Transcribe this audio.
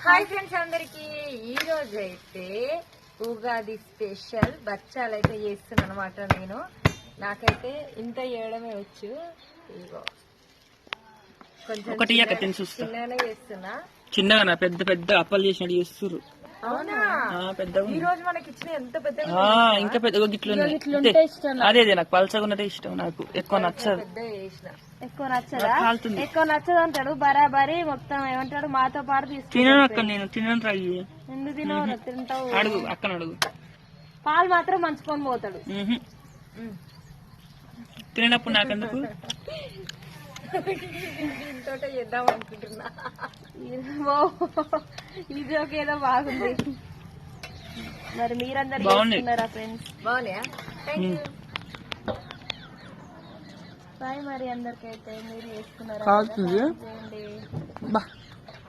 Hi friends అందరికి ఈ రోజు అయితే ఉగాది స్పెషల్ బచ్చాలు అయితే చేస్తున్నాను అనమాట. నేను నాకైతే ఇంత చేయడమే వచ్చు. ఇగో కొంచెం చిన్నగానే చేస్తున్నా. చిన్నగా పెద్ద పెద్ద అప్పలు చేసినట్టు చేస్తున్నారు. అవునా? ఈ రోజు మనకి ఇచ్చిన ఎంత పెద్ద ఇంకా పెద్ద గిట్లు అదే నాకు పల్చగా ఉన్నదే ఇష్టం. నాకు ఎక్కువ నచ్చదు. ఎక్కువ నచ్చదు అంటాడు. బరాబరి మొత్తం ఏమంటాడు మాతో పాటు తినను అక్క. నేను తినను. ట్రై ఎందుకు తినవు? తింటావు. అడుగు అక్కను అడుగు. పాలు మాత్రం మంచుకొని పోతాడు. తినప్పుడు నాకెందుకు దీంతో చేద్దాం అనుకుంటున్నా. ఇది ఒక ఏదో బాగుంది. మరి మీరందరూ చేసుకున్నారా ఫ్రెండ్స్? బాగున్నాయా? బాయ్. మరి అందరికైతే మీరు చేసుకున్నారా? కాదు